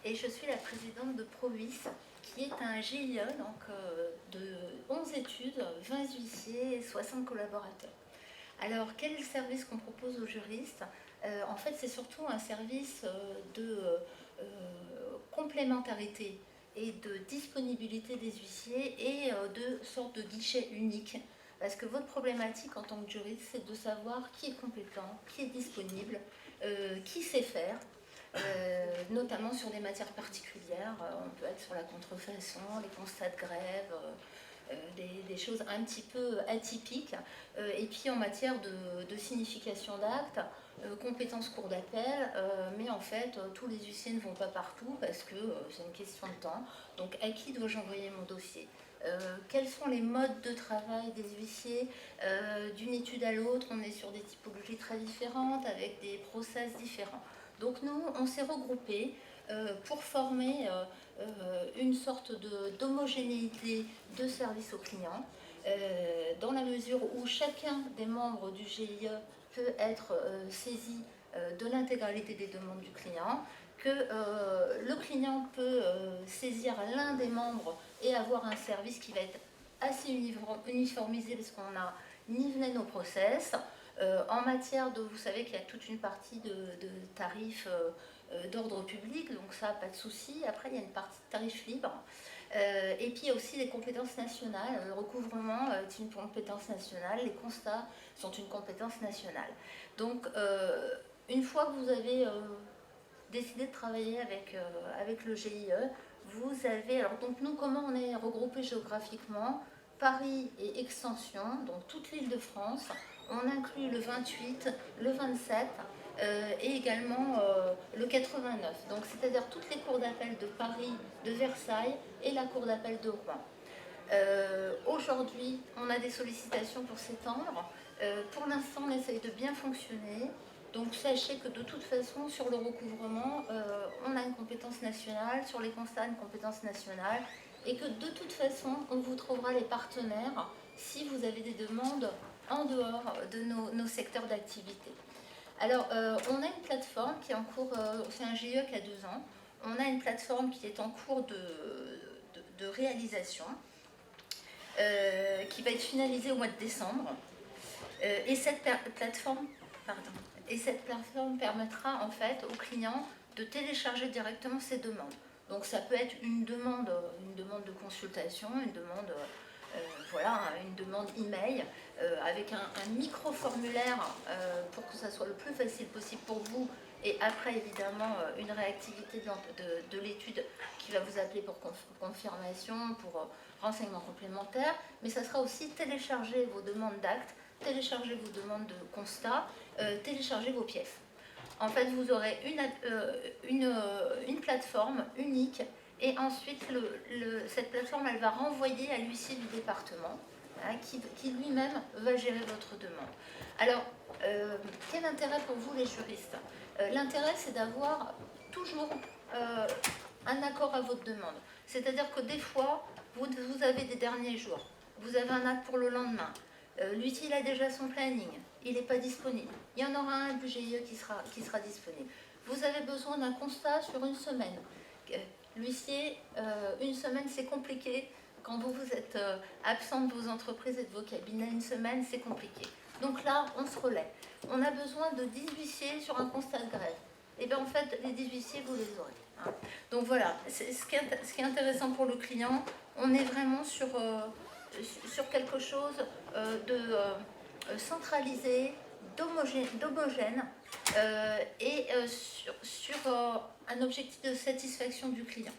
et je suis la présidente de Provis, qui est un GIE donc, de 11 études, 20 huissiers et 60 collaborateurs. Alors, quel est le service qu'on propose aux juristes? En fait, c'est surtout un service de complémentarité et de disponibilité des huissiers et de sorte de guichet unique. Parce que votre problématique en tant que juriste, c'est de savoir qui est compétent, qui est disponible, qui sait faire, notamment sur des matières particulières. On peut être sur la contrefaçon, les constats de grève, des choses un petit peu atypiques. Et puis en matière de signification d'actes, compétences cour d'appel, mais en fait tous les huissiers ne vont pas partout parce que c'est une question de temps. Donc à qui dois-je envoyer mon dossier? Quels sont les modes de travail des huissiers? D'une étude à l'autre, on est sur des typologies très différentes, avec des process différents. Donc nous, on s'est regroupés pour former une sorte d'homogénéité de service aux clients, dans la mesure où chacun des membres du GIE peut être saisi de l'intégralité des demandes du client, que le client peut saisir l'un des membres et avoir un service qui va être assez uniformisé parce qu'on a nivelé nos process. En matière de, vous savez qu'il y a toute une partie de tarifs d'ordre public, donc ça, pas de souci. Après, il y a une partie de tarifs libres. Et puis il y a aussi les compétences nationales. Le recouvrement est une compétence nationale, les constats sont une compétence nationale. Donc, une fois que vous avez décidé de travailler avec le GIE, vous avez... Alors, donc nous, comment on est regroupé géographiquement? Paris et extension, donc toute l'île de France. On inclut le 28, le 27 et également le 89. Donc c'est-à-dire toutes les cours d'appel de Paris, de Versailles et la cour d'appel de Rouen. Aujourd'hui, on a des sollicitations pour s'étendre. Pour l'instant, on essaye de bien fonctionner. Donc sachez que de toute façon, sur le recouvrement, on a une compétence nationale, sur les constats, une compétence nationale, et que de toute façon, on vous trouvera les partenaires si vous avez des demandes en dehors de nos secteurs d'activité. Alors, on a une plateforme qui est en cours, c'est un GIE qui a 2 ans, on a une plateforme qui est en cours de réalisation, qui va être finalisée au mois de décembre, et cette plateforme permettra en fait aux clients de télécharger directement ses demandes. Donc ça peut être une demande de consultation, une demande, voilà, une demande email avec un micro-formulaire pour que ça soit le plus facile possible pour vous. Et après, évidemment, une réactivité de l'étude qui va vous appeler pour confirmation, pour renseignements complémentaires. Mais ça sera aussi télécharger vos demandes d'actes, télécharger vos demandes de constat, télécharger vos pièces. En fait, vous aurez une plateforme unique et ensuite, cette plateforme, elle va renvoyer à l'huissier du département hein, qui lui-même va gérer votre demande. Alors, quel intérêt pour vous les juristes? L'intérêt, c'est d'avoir toujours un accord à votre demande. C'est-à-dire que des fois, vous avez des derniers jours, vous avez un acte pour le lendemain, l'huissier il a déjà son planning, il n'est pas disponible. Il y en aura un du GIE qui sera disponible. Vous avez besoin d'un constat sur une semaine. L'huissier, une semaine c'est compliqué. Quand vous êtes absent de vos entreprises et de vos cabinets, une semaine c'est compliqué. Donc là, on se relaie. On a besoin de 10 huissiers sur un constat de grève. Et bien en fait, les 10 huissiers, vous les aurez. Hein. Donc voilà, ce qui est intéressant pour le client, on est vraiment sur quelque chose de centralisé, d'homogène et sur un objectif de satisfaction du client.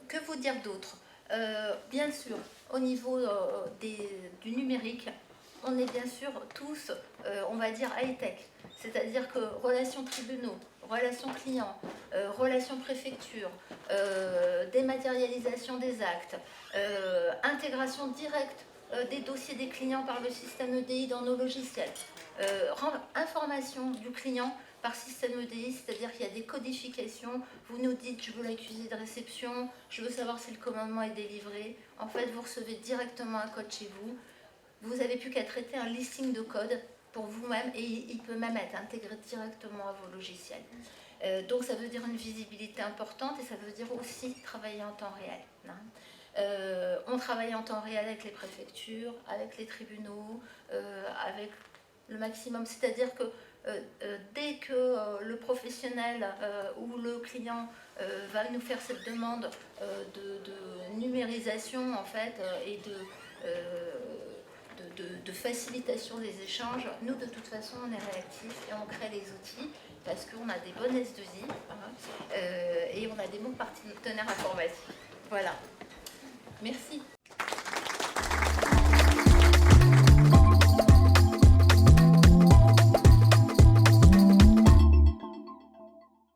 Que vous dire d'autre? Bien sûr, au niveau du numérique, on est bien sûr tous, on va dire, high-tech. C'est-à-dire que relations tribunaux, relations clients, relations préfecture, dématérialisation des actes, intégration directe des dossiers des clients par le système EDI dans nos logiciels, information du client par système EDI, c'est-à-dire qu'il y a des codifications, vous nous dites je veux l'accusé de réception, je veux savoir si le commandement est délivré, en fait vous recevez directement un code chez vous, vous n'avez plus qu'à traiter un listing de codes pour vous-même et il peut même être intégré directement à vos logiciels. Donc ça veut dire une visibilité importante et ça veut dire aussi travailler en temps réel. On travaille en temps réel avec les préfectures, avec les tribunaux, avec le maximum. C'est-à-dire que dès que le professionnel ou le client va nous faire cette demande de numérisation en fait et de facilitation des échanges, nous de toute façon on est réactifs et on crée les outils parce qu'on a des bonnes S2I et on a des bons partenaires informatiques. Voilà. Merci.